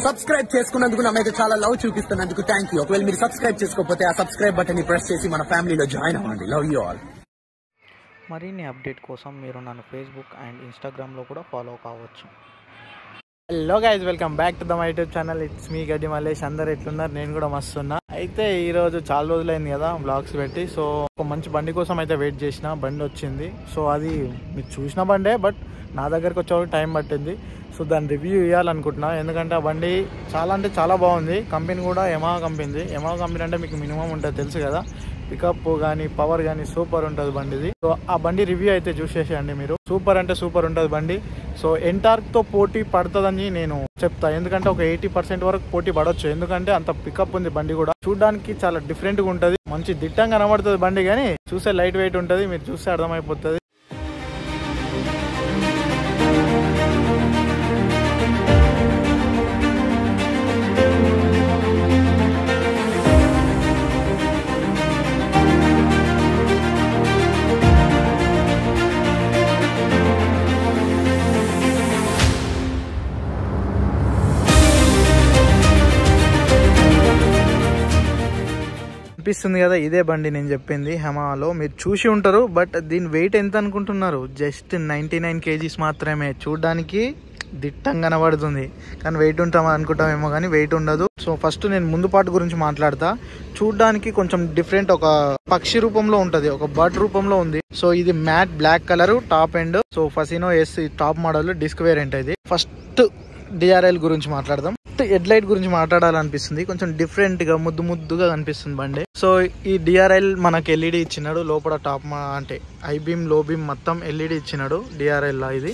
Subscribe చేసుకున్నందుకు నామైతే చాలా love చూపిస్తున్నందుకు thank you. ఒకవేళ మీరు సబ్స్క్రైబ్ చేసుకోకపోతే ఆ సబ్స్క్రైబ్ బటన్ ని ప్రెస్ చేసి మన ఫ్యామిలీలో జాయిన్ అవ్వండి. Love you all. మరిన్ని అప్డేట్ కోసం మీరు నన్ను ఫేస్బుక్ అండ్ ఇన్స్టాగ్రామ్లో కూడా ఫాలో కావచ్చు. Hello guys, welcome back to the my YouTube channel. It's me గడ్డి మల్లేష్. అందరు ఎట్లున్నారు? నేను కూడా మస్తున్నా. అయితే ఈరోజు చాలా రోజులైంది కదా బ్లాగ్స్ పెట్టి. సో ఒక మంచి బండి కోసం అయితే వెయిట్ చేసిన. బండి వచ్చింది. సో అది మీరు చూసిన బండే, బట్ నా దగ్గరకు వచ్చే టైం పట్టింది. సో దాని రివ్యూ ఇవ్వాలనుకుంటున్నా. ఎందుకంటే ఆ బండి చాలా అంటే చాలా బాగుంది. కంపెనీ కూడా యమహా కంపెనీ. యమహా కంపెనీ అంటే మీకు మినిమం ఉంటుంది తెలుసు కదా. పికప్ కానీ పవర్ కానీ సూపర్ ఉంటుంది బండిది. సో ఆ బండి రివ్యూ అయితే చూసేసేయండి మీరు. సూపర్ అంటే సూపర్ ఉంటుంది బండి. సో ఎంటార్క్తో పోటీ పడుతుందని నేను చెప్తా. ఎందుకంటే ఒక 80% వరకు పోటీ పడవచ్చు. ఎందుకంటే అంత పికప్ ఉంది బండి కూడా. చూడడానికి చాలా డిఫరెంట్గా ఉంటుంది. మంచి దిట్టంగా కనబడుతుంది బండి, కానీ చూసే లైట్ వెయిట్ ఉంటుంది. మీరు చూస్తే అర్థమైపోతుంది. అనిపిస్తుంది కదా, ఇదే బండి నేను చెప్పింది. యమహాలో మీరు చూసి ఉంటారు. బట్ దీని వెయిట్ ఎంత అనుకుంటున్నారు? జస్ట్ 99 kgs మాత్రమే. చూడడానికి దిట్టంగా కనబడుతుంది, కానీ వెయిట్ ఉంటాం అనుకుంటామేమో, కానీ వెయిట్ ఉండదు. సో ఫస్ట్ నేను ముందు పార్ట్ గురించి మాట్లాడతా. చూడడానికి కొంచెం డిఫరెంట్, ఒక పక్షి రూపంలో ఉంటది, ఒక బర్డ్ రూపంలో ఉంది. సో ఇది matte black colour top end. So Fascino S top model disc variant ఇది. ఫస్ట్ డిఆర్ఎల్ గురించి మాట్లాడదాం. హెడ్ లైట్ గురించి మాట్లాడాలనిపిస్తుంది. కొంచెం డిఫరెంట్ గా ముద్దుగా కనిపిస్తుంది బండి. సో ఈ డిఆర్ఎల్ మనకి ఎల్ఈడి ఇచ్చినాడు లోపల. టాప్ అంటే హై బీమ్ లో బీమ్ మొత్తం ఎల్ఈడి ఇచ్చినాడు డిఆర్ఎల్ లా ఇది.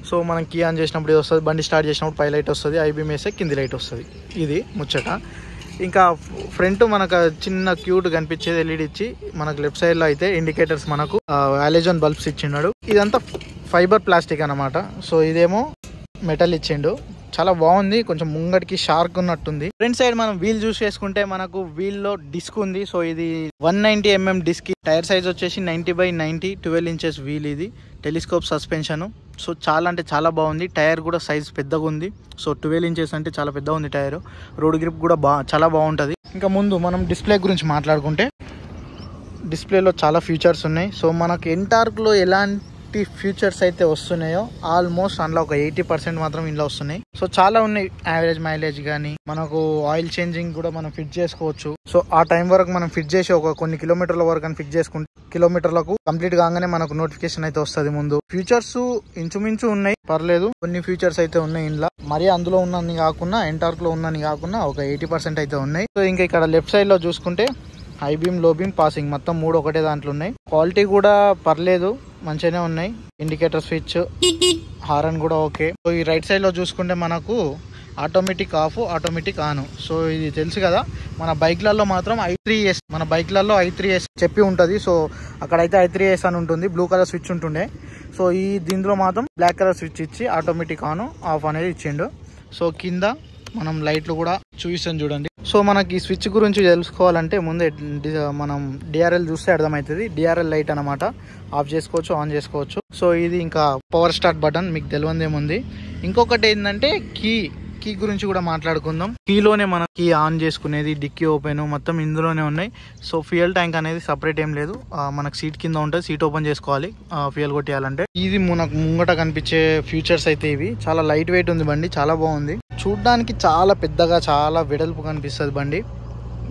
సో మనం కీ ఆన్ చేసినప్పుడు ఇది వస్తుంది. బండి స్టార్ట్ చేసినప్పుడు పై లైట్ వస్తుంది, హై బీమ్ వేస్తే కింది లైట్ వస్తుంది. ఇది ముచ్చట. ఇంకా ఫ్రంట్ మనకు చిన్న క్యూట్ కనిపించేది ఎల్ఈడి ఇచ్చి, మనకు లెఫ్ట్ సైడ్ లో అయితే ఇండికేటర్స్ మనకు హాలోజన్ బల్బ్స్ ఇచ్చినాడు. ఇదంతా ఫైబర్ ప్లాస్టిక్ అన్నమాట. సో ఇదేమో మెటల్ ఇచ్చిండు. చాలా బాగుంది. కొంచెం ముంగడికి షార్క్ ఉన్నట్టుంది. ఫ్రంట్ సైడ్ మనం వీల్ చూస్ చేసుకుంటే మనకు వీల్ లో డిస్క్ ఉంది. సో ఇది 190 mm డిస్క్. టైర్ సైజ్ వచ్చేసి 90/90 12 inches వీల్. ఇది టెలిస్కోప్ సస్పెన్షన్. సో చాలా అంటే చాలా బాగుంది. టైర్ కూడా సైజ్ పెద్దగా ఉంది. సో 12 inches అంటే చాలా పెద్దగా ఉంది టైర్. రోడ్ గ్రిప్ కూడా చాలా బాగుంటుంది. ఇంకా ముందు మనం డిస్ప్లే గురించి మాట్లాడుకుంటే, డిస్ప్లేలో చాలా ఫీచర్స్ ఉన్నాయి. సో మనకు ఎంటార్క్ లో ఎలాంటి ఫీచర్స్ అయితే వస్తున్నాయో ఆల్మోస్ట్ అందులో ఒక 80% మాత్రం ఇంట్లో వస్తున్నాయి. సో చాలా ఉన్నాయి. యావరేజ్ మైలేజ్ కానీ, మనకు ఆయిల్ చేంజింగ్ కూడా మనం ఫిట్ చేసుకోవచ్చు. సో ఆ టైం వరకు మనం ఫిట్ చేసి ఒక కొన్ని కిలోమీటర్ల వరకు ఫిట్ చేసుకుంటే కిలోమీటర్లకు కంప్లీట్ కాగానే మనకు నోటిఫికేషన్ అయితే వస్తుంది. ముందు ఫీచర్స్ ఇంచుమించు ఉన్నాయి, పర్లేదు. కొన్ని ఫీచర్స్ అయితే ఉన్నాయి ఇంట్లో. మరి అందులో ఉన్నని కాకుండా, ఎంటార్క్ లో ఉన్నని కాకుండా ఒక 80% అయితే ఉన్నాయి. సో ఇంకా ఇక్కడ లెఫ్ట్ సైడ్ లో చూసుకుంటే హై బీమ్, లో బీమ్, పాసింగ్ మొత్తం 3 ఒకటే దాంట్లో ఉన్నాయి. క్వాలిటీ కూడా పర్లేదు, మంచిగానే ఉన్నాయి. ఇండికేటర్ స్విచ్, హారన్ కూడా ఓకే. సో ఈ రైట్ సైడ్ లో చూసుకుంటే మనకు automatic of, automatic on. So ఇది తెలుసు కదా, మన బైక్లలో మాత్రం i3s, మన బైక్లలో i3s చెప్పి ఉంటుంది. సో అక్కడైతే i3s అని ఉంటుంది, బ్లూ కలర్ స్విచ్ ఉంటుండే. సో దీంట్లో మాత్రం బ్లాక్ కలర్ స్విచ్ ఇచ్చి ఆటోమేటిక్ ఆన్ ఆఫ్ అనేది ఇచ్చిండు. సో కింద మనం లైట్లు కూడా చూపిస్తాం చూడండి. సో మనకి ఈ స్విచ్ గురించి తెలుసుకోవాలంటే ముందే మనం డిఆర్ఎల్ చూస్తే అర్థమవుతుంది. డిఆర్ఎల్ లైట్ అనమాట. ఆఫ్ చేసుకోవచ్చు, ఆన్ చేసుకోవచ్చు. సో ఇది ఇంకా పవర్ స్టార్ట్ బటన్, మీకు తెలియదేముంది. ఇంకొకటి ఏంటంటే కీ గురించి కూడా మాట్లాడుకుందాం. కీలోనే మనం కీ ఆన్ చేసుకునేది, డిక్కీ ఓపెన్ మొత్తం ఇందులోనే ఉన్నాయి. సో ఫ్యూయల్ ట్యాంక్ అనేది సపరేట్ ఏం లేదు, మనకు సీట్ కింద ఉంటుంది. సీట్ ఓపెన్ చేసుకోవాలి ఫ్యూయల్ కొట్టేయాలంటే. ఇది మనకు ముంగట కనిపించే ఫీచర్స్ అయితే ఇవి. చాలా లైట్ వెయిట్ ఉంది బండి, చాలా బాగుంది. చూడడానికి చాలా పెద్దగా, చాలా వెడల్పు కనిపిస్తుంది బండి.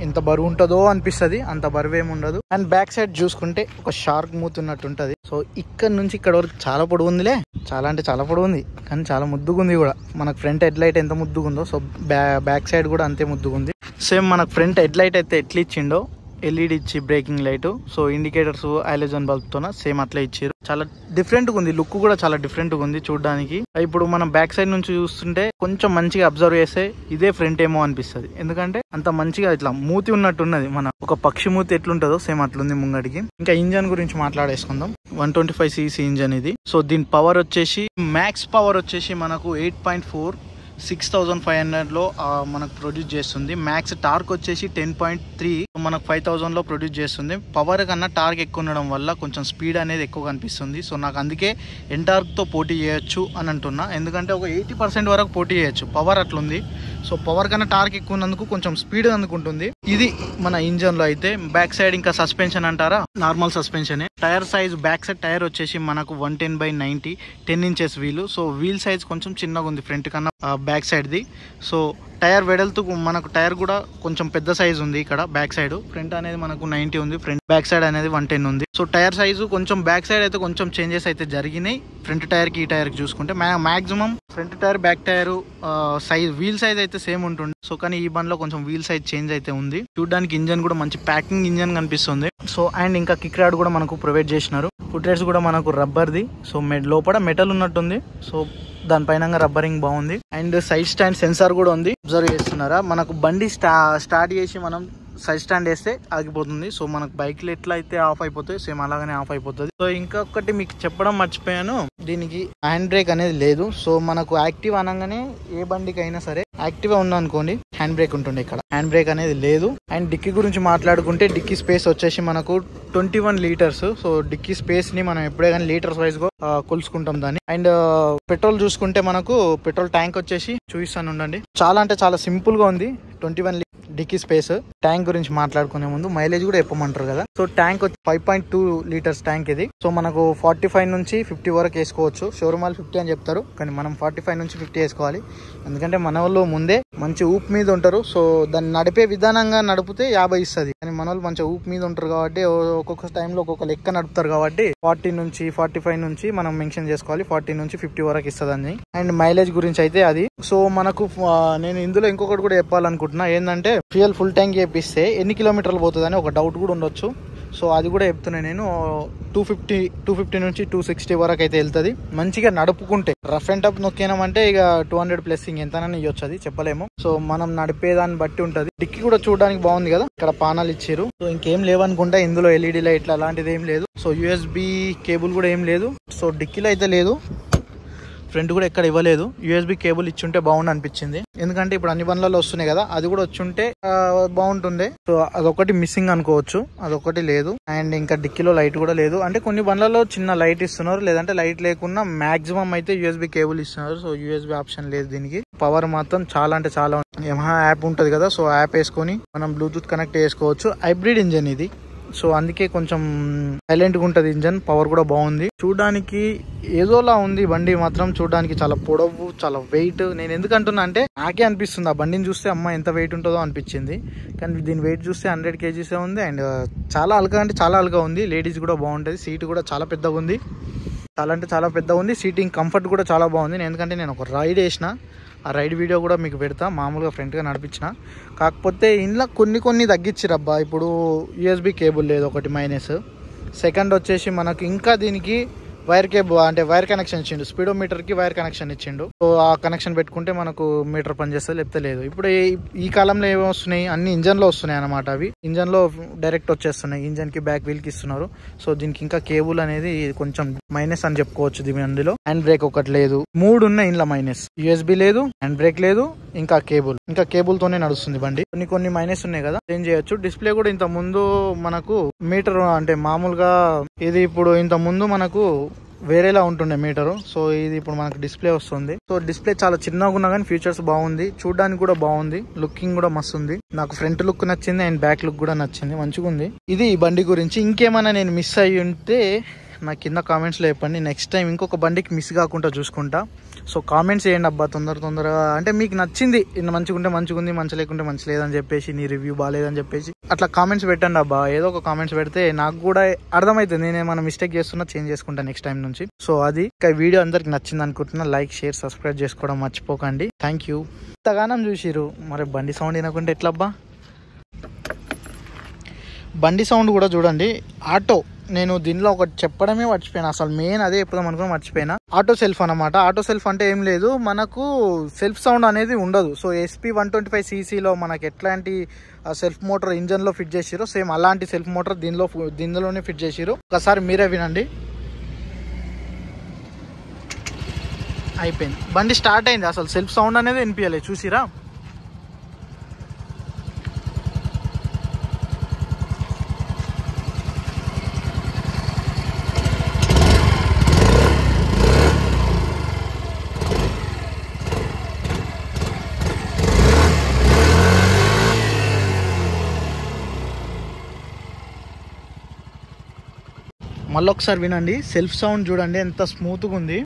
ఎంత బరువు ఉంటుందో అనిపిస్తుంది, అంత బరువు ఏమి ఉండదు. అండ్ బ్యాక్ సైడ్ చూసుకుంటే ఒక షార్క్ మూత్ ఉన్నట్టు ఉంటది. సో ఇక్కడ నుంచి ఇక్కడ వరకు చాలా పొడవు ఉందిలే, చాలా అంటే చాలా పొడవు ఉంది, కానీ చాలా ముద్దుగా ఉంది కూడా. మనకు ఫ్రంట్ హెడ్ లైట్ ఎంత ముద్దుగా ఉందో, సో బ్యాక్ సైడ్ కూడా అంతే ముద్దుగా ఉంది. సేమ్ మనకు ఫ్రంట్ హెడ్ లైట్ అయితే ఎట్లా ఇచ్చిండో, ఎల్ఈడి ఇచ్చి breaking light, so indicators halogen bulb తో సేమ్ అట్లా ఇచ్చారు. చాలా డిఫరెంట్ గా ఉంది, లుక్ కూడా చాలా డిఫరెంట్ గా ఉంది చూడడానికి. ఇప్పుడు మనం బ్యాక్ సైడ్ నుంచి చూస్తుంటే కొంచెం మంచిగా అబ్జర్వ్ చేస్తే ఇదే ఫ్రంట్ ఏమో అనిపిస్తుంది. ఎందుకంటే అంత మంచిగా ఇట్లా మూతి ఉన్నట్టు ఉన్నది. మన ఒక పక్షి మూతి ఎట్లుంటుందో సేమ్ అట్లుంది ముంగడికి. ఇంకా ఇంజన్ గురించి మాట్లాడేసుకుందాం. 125cc ఇంజన్ ఇది. సో దీని పవర్ వచ్చేసి మ్యాక్స్ పవర్ వచ్చేసి మనకు 8.4 6500లో మనకు ప్రొడ్యూస్ చేస్తుంది. మ్యాక్స్ టార్క్ వచ్చేసి 10.3 మనకు 5000లో ప్రొడ్యూస్ చేస్తుంది. పవర్ కన్నా టార్క్ ఎక్కువ ఉండడం వల్ల కొంచెం స్పీడ్ అనేది ఎక్కువ కనిపిస్తుంది. సో నాకు అందుకే ఎంటార్క్తో పోటీ చేయొచ్చు అని అంటున్నా. ఎందుకంటే ఒక 80% వరకు పోటీ చేయొచ్చు, పవర్ అట్లుంది. సో పవర్ కన్నా టార్క్ ఎక్కువ ఉన్నందుకు కొంచెం స్పీడ్ అందుకుంటుంది. ఇది మన ఇంజన్లో అయితే. బ్యాక్ సైడ్ ఇంకా సస్పెన్షన్ అంటారా, నార్మల్ సస్పెన్షనే. Tyre size back side tyre వచ్చేసి మనకు 110/90 10 ఇంచెస్ వీలు. సో వీల్ సైజ్ కొంచెం చిన్నగా ఉంది ఫ్రంట్ కన్నా బ్యాక్ సైడ్ది. సో టైర్ వెడల్తూ మనకు టైర్ కూడా కొంచెం పెద్ద సైజ్ ఉంది ఇక్కడ బ్యాక్ సైడ్. ఫ్రంట్ అనేది మనకు 90 ఉంది, ఫ్రంట్ బ్యాక్ సైడ్ అనేది 110 ఉంది. సో టైర్ సైజు కొంచెం బ్యాక్ సైడ్ అయితే కొంచెం చేంజెస్ అయితే జరిగినాయి. ఫ్రంట్ టైర్ కి ఈ టైర్ కి చూసుకుంటే maximum front tyre back tyre size wheel size అయితే సేమ్ ఉంటుంది. సో కానీ ఈ బండ్లో కొంచెం వీల్ సైజ్ చేంజ్ అయితే ఉంది. చూడడానికి ఇంజన్ కూడా మంచి ప్యాకింగ్ ఇంజన్ కనిపిస్తుంది. సో అండ్ ఇంకా కిక్ రాడ్ కూడా మనకు ప్రొవైడ్ చేసినారు. ఫుట్ రెస్ట్ కూడా మనకు రబ్బర్ది. సో లోపల మెటల్ ఉన్నట్టుంది. సో దానిపైన రబ్బరింగ్ బాగుంది. అండ్ సైడ్ స్టాండ్ సెన్సార్ కూడా ఉంది. అబ్జర్వ్ చేస్తున్నారా, మనకు బండి స్టార్ట్ చేసి మనం సైడ్ స్టాండ్ వేస్తే ఆగిపోతుంది. సో మనకు బైక్లు ఎట్లా అయితే ఆఫ్ అయిపోతాయి సేమ్ అలాగనే ఆఫ్ అయిపోతుంది. సో ఇంకొకటి మీకు చెప్పడం మర్చిపోయాను, దీనికి హ్యాండ్ బ్రేక్ అనేది లేదు. సో మనకు యాక్టివ్ అనగానే ఏ బండికి అయినా సరే యాక్టివ్ ఉందా అనుకోండి హ్యాండ్ బ్రేక్ ఉంటుంది, ఇక్కడ హ్యాండ్ బ్రేక్ అనేది లేదు. అండ్ డిక్కీ గురించి మాట్లాడుకుంటే డిక్కీ స్పేస్ వచ్చేసి మనకు 21 లీటర్స్. సో డిక్కీ స్పేస్ ని మనం ఎప్పుడే కానీ లీటర్స్ వైజ్ గా కొలుసుకుంటాం దాన్ని. అండ్ పెట్రోల్ చూసుకుంటే మనకు పెట్రోల్ ట్యాంక్ వచ్చేసి చూపిస్తాను ఉండండి. చాలా అంటే చాలా సింపుల్ గా ఉంది. 21 డిక్కీ స్పేస్. ట్యాంక్ గురించి మాట్లాడుకునే ముందు మైలేజ్ కూడా చెప్పమంటారు కదా. సో ట్యాంక్ 5.2 లీటర్స్ ట్యాంక్ ఇది. సో మనకు 45 నుంచి 50 వరకు వేసుకోవచ్చు. షోరూమ్ వాళ్ళు 50 అని చెప్తారు, కానీ మనం 45 నుంచి 50 వేసుకోవాలి. ఎందుకంటే మన వాళ్ళు ముందే మంచి ఊపు మీద ఉంటారు. సో దాన్ని నడిపే విధానంగా నడిపితే 50 ఇస్తుంది, కానీ మన వాళ్ళు మంచి ఊపు మీద ఉంటారు కాబట్టి ఒక్కొక్క టైంలో ఒక్కొక్క లెక్క నడుపుతారు కాబట్టి 40 నుంచి 45 నుంచి మనం మెన్షన్ చేసుకోవాలి. 40 నుంచి 50 వరకు ఇస్తుందని. అండ్ మైలేజ్ గురించి అయితే అది. సో మనకు నేను ఇందులో ఇంకొకటి కూడా చెప్పాలనుకుంటున్నా, ఏంటంటే ఫ్యూయల్ ఫుల్ ట్యాంక్ చేపిస్తే ఎన్ని కిలోమీటర్లు పోతుంది అని ఒక డౌట్ కూడా ఉండొచ్చు. సో అది కూడా చెప్తున్నా నేను. 250 నుంచి 260 వరకు అయితే వెళ్తుంది మంచిగా నడుపుకుంటే. రఫ్ అండ్ టఫ్ నొక్కినామంటే ఇక 200+ ఎంతనైనా ఇవ్వచ్చు, అది చెప్పలేము. సో మనం నడిపేదాన్ని బట్టి ఉంటది. డిక్కీ కూడా చూడడానికి బాగుంది కదా, ఇక్కడ పానాలు ఇచ్చారు. సో ఇంకేం లేవనుకుంటా ఇందులో LED లైట్లు అలాంటిది ఏం లేదు. సో USB కేబుల్ కూడా ఏం లేదు. సో డిక్కీలో అయితే లేదు, ఫ్రంట్ కూడా ఎక్కడ ఇవ్వలేదు. USB కేబుల్ ఇచ్చుంటే బాగుండు అనిపించింది, ఎందుకంటే ఇప్పుడు అన్ని బండ్లలో వస్తున్నాయి కదా, అది కూడా వచ్చుంటే బాగుంటుండే. సో అదొకటి మిస్సింగ్ అనుకోవచ్చు, అదొకటి లేదు. అండ్ ఇంకా డిక్కీలో లైట్ కూడా లేదు. అంటే కొన్ని బండ్లలో చిన్న లైట్ ఇస్తున్నారు, లేదంటే లైట్ లేకుండా మాక్సిమం అయితే USB కేబుల్ ఇస్తున్నారు. సో USB ఆప్షన్ లేదు దీనికి. పవర్ మాత్రం చాలా అంటే చాలా. యమహా యాప్ ఉంటది కదా, సో యాప్ వేసుకొని మనం బ్లూటూత్ కనెక్ట్ చేసుకోవచ్చు. హైబ్రిడ్ ఇంజన్ ఇది, సో అందుకే కొంచెం సైలెంట్ గా ఉంటది ఇంజన్. పవర్ కూడా బాగుంది. చూడడానికి ఏదోలా ఉంది బండి మాత్రం. చూడడానికి చాలా పొడవు, చాలా వెయిట్. నేను ఎందుకంటున్నా అంటే నాకే అనిపిస్తుంది ఆ బండిని చూస్తే అమ్మ ఎంత వెయిట్ ఉంటుందో అనిపించింది, కానీ దీని వెయిట్ చూస్తే 100 kgs ఉంది. అండ్ చాలా అల్గా అంటే చాలా అల్గా ఉంది. లేడీస్ కూడా బాగుంటది. సీట్ కూడా చాలా పెద్దగా ఉంది, చాలా అంటే చాలా పెద్దగా ఉంది. సీటింగ్ కంఫర్ట్ కూడా చాలా బాగుంది. ఎందుకంటే నేను ఒక రైడ్ వేసిన, ఆ రైడ్ వీడియో కూడా మీకు పెడతా. మామూలుగా ఫ్రంట్గా నడిపించిన, కాకపోతే ఇంట్లో కొన్ని తగ్గించిరబ్బా. ఇప్పుడు USB కేబుల్ లేదు, ఒకటి మైనస్. సెకండ్ వచ్చేసి మనకు ఇంకా దీనికి వైర్ కేబుల్ అంటే వైర్ కనెక్షన్ ఇచ్చిండు. స్పీడోమీటర్ కి వైర్ కనెక్షన్ ఇచ్చిండు. సో ఆ కనెక్షన్ పెట్టుకుంటే మనకు మీటర్ పనిచేస్తుంది, లేకపోతే లేదు. ఇప్పుడు ఈ కాలంలో ఏమి వస్తున్నాయి, అన్ని ఇంజన్ లో వస్తున్నాయి అనమాట. అవి ఇంజన్ లో డైరెక్ట్ వచ్చేస్తున్నాయి. ఇంజన్ కి బ్యాక్ వీల్ కి ఇస్తున్నారు. సో దీనికి ఇంకా కేబుల్ అనేది కొంచెం మైనస్ అని చెప్పుకోవచ్చు. దీని అందులో హ్యాండ్ బ్రేక్ ఒకటి లేదు. 3 ఉన్నాయి ఇంట్లో మైనస్. USB లేదు, హ్యాండ్ బ్రేక్ లేదు, ఇంకా కేబుల్ తోనే నడుస్తుంది బండి. కొన్ని మైనస్ ఉన్నాయి కదా, చేంజ్ చేయొచ్చు. డిస్ప్లే కూడా ఇంత ముందు మనకు మీటర్ అంటే మామూలుగా ఇది ఇప్పుడు ఇంత ముందు మనకు వేరేలా ఉంటుండే మీటరు. సో ఇది ఇప్పుడు మనకు డిస్ప్లే వస్తుంది. సో డిస్ప్లే చాలా చిన్నగా ఉన్నా కానీ ఫీచర్స్ బాగుంది, చూడడానికి కూడా బాగుంది, లుకింగ్ కూడా మస్తు ఉంది. నాకు ఫ్రంట్ లుక్ నచ్చింది అండ్ బ్యాక్ లుక్ కూడా నచ్చింది, మంచిగా ఉంది. ఇది ఈ బండి గురించి. ఇంకేమైనా నేను మిస్ అయ్యి ఉంటే నా కింద కామెంట్స్లో చెప్పండి. నెక్స్ట్ టైం ఇంకొక బండికి మిస్ కాకుండా చూసుకుంటా. సో కామెంట్స్ చేయండి అబ్బా తొందరగా. అంటే మీకు నచ్చింది, మంచిగా ఉంటే మంచిగా ఉంది, మంచి లేకుంటే మంచి లేదని చెప్పేసి, నీ రివ్యూ బాగాలేదని చెప్పేసి అట్లా కామెంట్స్ పెట్టండి అబ్బా. ఏదో ఒక కామెంట్స్ పెడితే నాకు కూడా అర్థమవుతుంది, నేనేమైనా మిస్టేక్ చేస్తున్నా చేంజ్ చేసుకుంటా నెక్స్ట్ టైం నుంచి. సో అది వీడియో అందరికి నచ్చింది అనుకుంటున్నా. లైక్, షేర్, సబ్స్క్రైబ్ చేసుకోవడం మర్చిపోకండి. Thank you. ఇంతగానం చూసిరు, మరి బండి సౌండ్ వినకుంటే ఎట్లబ్బా. బండి సౌండ్ కూడా చూడండి. ఆటో, నేను దీనిలో ఒకటి చెప్పడమే మర్చిపోయినా, అసలు మెయిన్ అదే చెప్దాం అనుకుని మర్చిపోయినా. ఆటో సెల్ఫ్ అనమాట. ఆటో సెల్ఫ్ అంటే ఏం లేదు, మనకు సెల్ఫ్ సౌండ్ అనేది ఉండదు. సో SP 125cc మనకి ఎట్లాంటి సెల్ఫ్ మోటార్ ఇంజన్ లో ఫిట్ చేసిరో సేమ్ అలాంటి సెల్ఫ్ మోటార్ దీనిలోనే ఫిట్ చేసిరు. ఒకసారి మీరే వినండి. అయిపోయింది. బండి స్టార్ట్ అయింది, అసలు సెల్ఫ్ సౌండ్ అనేది వినిపించలేదు. చూసిరా? మళ్ళీ ఒకసారి వినండి, సెల్ఫ్ సౌండ్ చూడండి ఎంత స్మూత్గా ఉంది.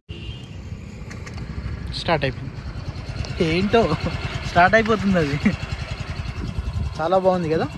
స్టార్ట్ అయిపోయింది. ఏంటో స్టార్ట్ అయిపోతుంది అది. చాలా బాగుంది కదా.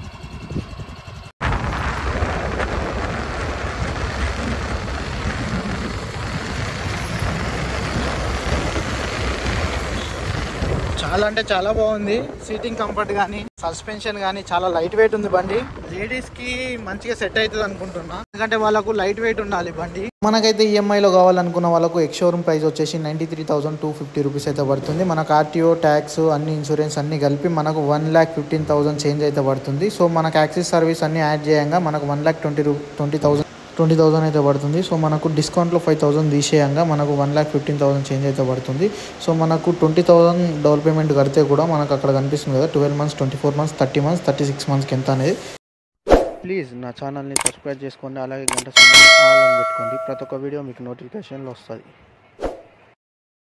చాలా అంటే చాలా బాగుంది. సీటింగ్ కంఫర్ట్ కానీ సస్పెన్షన్ కానీ చాలా లైట్ వెయిట్ ఉంది బండి. లేడీస్ కి మంచిగా సెట్ అవుతుంది అనుకుంటున్నా, ఎందుకంటే వాళ్ళకు లైట్ వెయిట్ ఉండాలి బండి. మనకైతే ఈఎంఐలో కావాలనుకున్న వాళ్ళకు ఎక్స్ షోరూమ్ ప్రైస్ వచ్చేసి 93,250 రూపీస్ అయితే పడుతుంది. మనకు ఆర్టీఓ ట్యాక్స్ అన్ని ఇన్సూరెన్స్ అన్ని కలిపి మనకు 1,15,000 చేంజ్ అయితే పడుతుంది. సో మనకు యాక్సిస్ సర్వీస్ అన్ని యాడ్ చేయంగా మనకు 1,20,000 అయితే పడుతుంది. సో మనకు డిస్కౌంట్లో 5,000 తీసేయంగా మనకు 1,15,000 చేంజ్ అయితే పడుతుంది. సో మనకు 20,000 డౌన్ పేమెంట్ కడితే కూడా మనకు అక్కడ కనిపిస్తుంది కదా 12 months, 24 months, 30 months, 36 monthsకి ఎంత అనేది. ప్లీజ్ నా ఛానల్ని సబ్స్క్రైబ్ చేసుకోండి, అలాగే గంట సింబల్ ఆల్ అని పెట్టుకోండి. ప్రతి ఒక్క వీడియో మీకు నోటిఫికేషన్లో వస్తుంది.